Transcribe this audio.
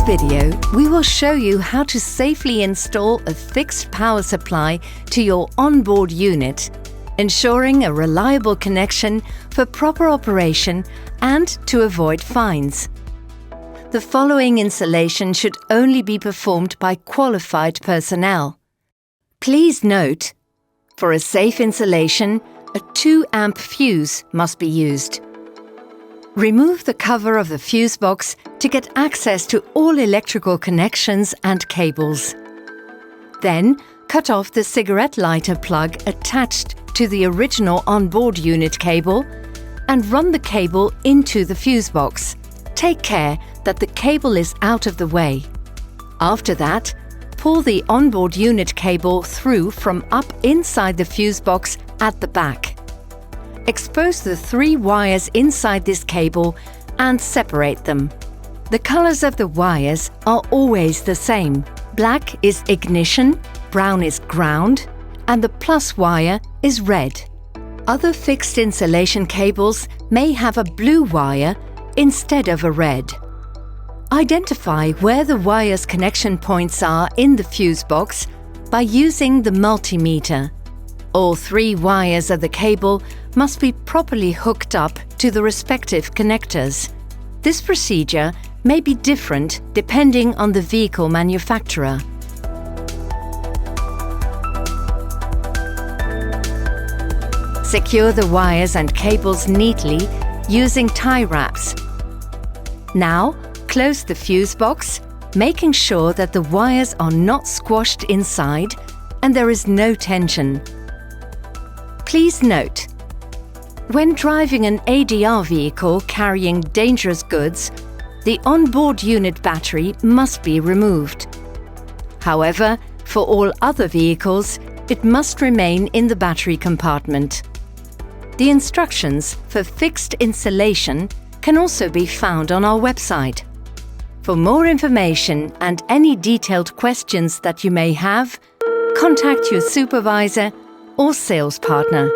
video, we will show you how to safely install a fixed power supply to your onboard unit, ensuring a reliable connection for proper operation and to avoid fines. The following installation should only be performed by qualified personnel. Please note, for a safe installation, a 2-amp fuse must be used. Remove the cover of the fuse box to get access to all electrical connections and cables. Then, cut off the cigarette lighter plug attached to the original onboard unit cable and run the cable into the fuse box. Take care that the cable is out of the way. After that, pull the onboard unit cable through from up inside the fuse box at the back. Expose the 3 wires inside this cable and separate them. The colors of the wires are always the same. Black is ignition, brown is ground, and the plus wire is red. Other fixed insulation cables may have a blue wire instead of a red. Identify where the wire's connection points are in the fuse box by using the multimeter. All 3 wires of the cable must be properly hooked up to the respective connectors. This procedure may be different depending on the vehicle manufacturer. Secure the wires and cables neatly using tie wraps. Now, close the fuse box, making sure that the wires are not squashed inside and there is no tension. Please note, when driving an ADR vehicle carrying dangerous goods, the onboard unit battery must be removed. However, for all other vehicles, it must remain in the battery compartment. The instructions for fixed installation can also be found on our website. For more information and any detailed questions that you may have, contact your supervisor or sales partner.